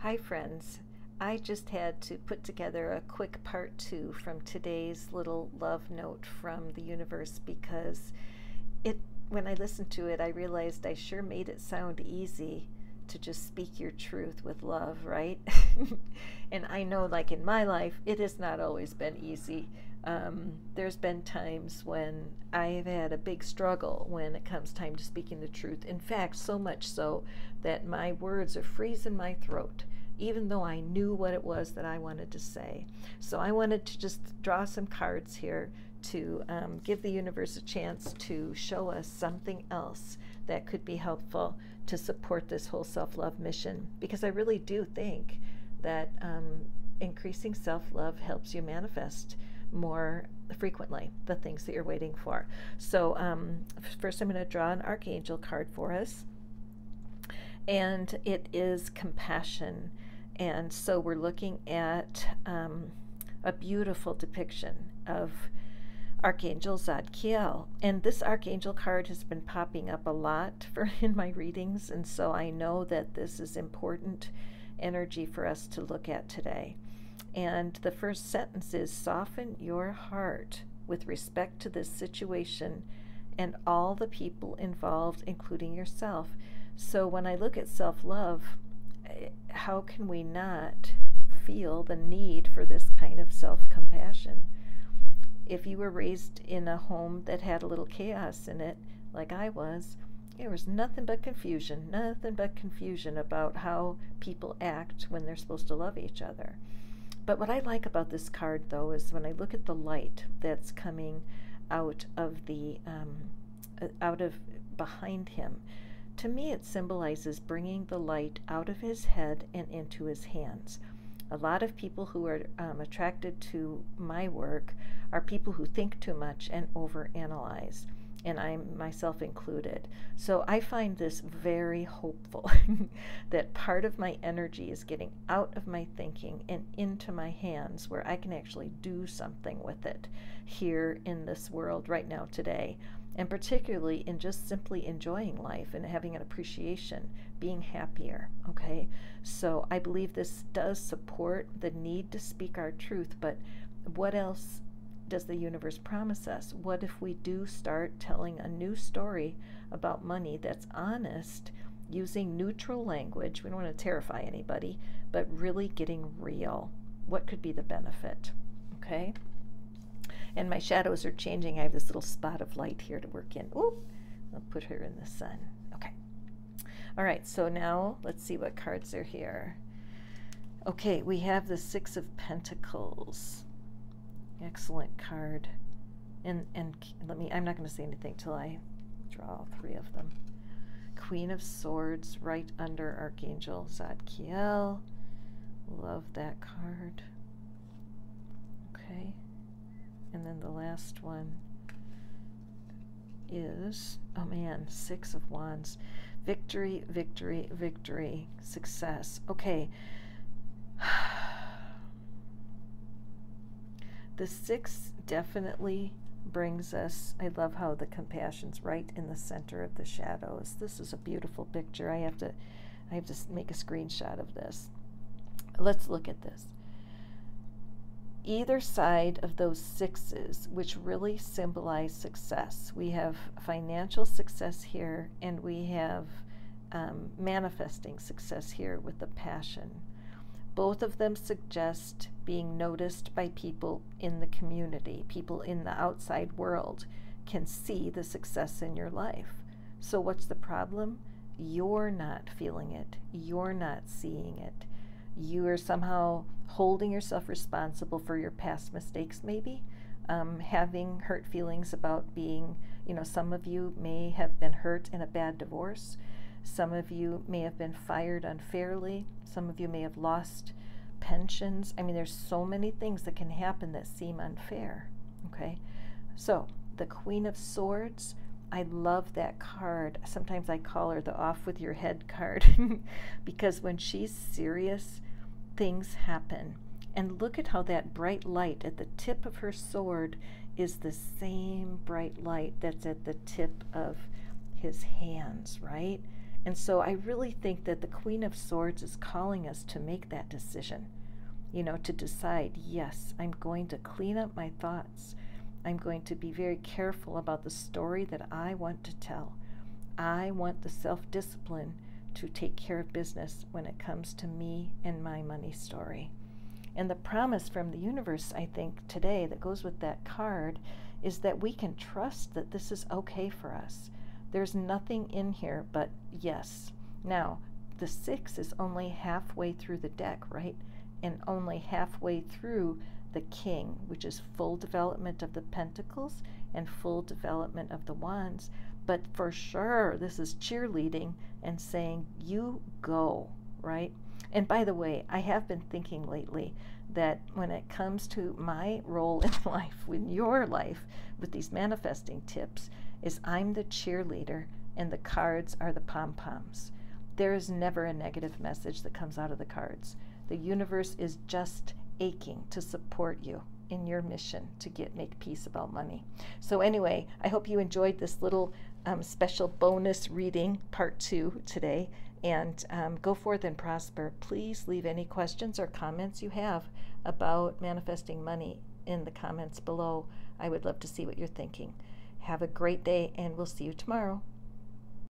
Hi friends, I just had to put together a quick part 2 from today's little love note from the universe because it when I listened to it I realized I sure made it sound easy to just speak your truth with love, right? And I know, like in my life, it has not always been easy. There's been times when I've had a big struggle when it comes time to speaking the truth. In fact, so much so that my words are freezing my throat, even though I knew what it was that I wanted to say. So I wanted to just draw some cards here to give the universe a chance to show us something else that could be helpful to support this whole self-love mission, because I really do think that increasing self-love helps you manifest more frequently the things that you're waiting for. So first I'm going to draw an archangel card for us, and it is compassion. And so we're looking at a beautiful depiction of Archangel Zadkiel. And this Archangel card has been popping up a lot in my readings, and so I know that this is important energy for us to look at today. And the first sentence is, soften your heart with respect to this situation and all the people involved, including yourself. So when I look at self-love, how can we not feel the need for this kind of self-compassion? If you were raised in a home that had a little chaos in it, like I was, there was nothing but confusion about how people act when they're supposed to love each other. But what I like about this card, though, is when I look at the light that's coming out of behind him, to me it symbolizes bringing the light out of his head and into his hands. A lot of people who are attracted to my work are people who think too much and overanalyze, and I'm myself included. So I find this very hopeful that part of my energy is getting out of my thinking and into my hands, where I can actually do something with it here in this world right now today, and particularly in just simply enjoying life and having an appreciation, being happier, okay? So I believe this does support the need to speak our truth, but what else does the universe promise us? What if we do start telling a new story about money that's honest, using neutral language? We don't want to terrify anybody, but really getting real. What could be the benefit, okay? And my shadows are changing. I have this little spot of light here to work in. Ooh, I'll put her in the sun. Okay. All right, so now let's see what cards are here. Okay, we have the Six of Pentacles. Excellent card. And I'm not going to say anything till I draw all three of them. Queen of Swords right under Archangel Zadkiel. Love that card. Okay. And then the last one is, oh man, Six of Wands. Victory, victory, victory, success. Okay. The six definitely brings us, I love how the compassion's right in the center of the shadows. This is a beautiful picture. I have to make a screenshot of this. Let's look at this. Either side of those sixes, which really symbolize success. We have financial success here, and we have manifesting success here with the passion. Both of them suggest being noticed by people in the community. People in the outside world can see the success in your life. So what's the problem? You're not feeling it. You're not seeing it. You are somehow holding yourself responsible for your past mistakes, maybe, having hurt feelings about being, some of you may have been hurt in a bad divorce. Some of you may have been fired unfairly. Some of you may have lost pensions. I mean, there's so many things that can happen that seem unfair, okay? So, the Queen of Swords, I love that card. Sometimes I call her the off with your head card because when she's serious, things happen. And look at how that bright light at the tip of her sword is the same bright light that's at the tip of his hands, right? And so I really think that the Queen of Swords is calling us to make that decision, to decide, yes, I'm going to clean up my thoughts. I'm going to be very careful about the story that I want to tell. I want the self-discipline to take care of business when it comes to me and my money story. And the promise from the universe, I think, today that goes with that card is that we can trust that this is okay for us. There's nothing in here but yes. Now, the 6 is only halfway through the deck, right? And only halfway through the King, which is full development of the Pentacles and full development of the Wands. But for sure, this is cheerleading and saying, you go, right? And by the way, I have been thinking lately that when it comes to my role in life, in your life, with these manifesting tips, is I'm the cheerleader and the cards are the pom-poms. There is never a negative message that comes out of the cards. The universe is just aching to support you in your mission to make peace about money. So anyway, I hope you enjoyed this little special bonus reading, part 2 today, and go forth and prosper. Please leave any questions or comments you have about manifesting money in the comments below. I would love to see what you're thinking. Have a great day, and we'll see you tomorrow.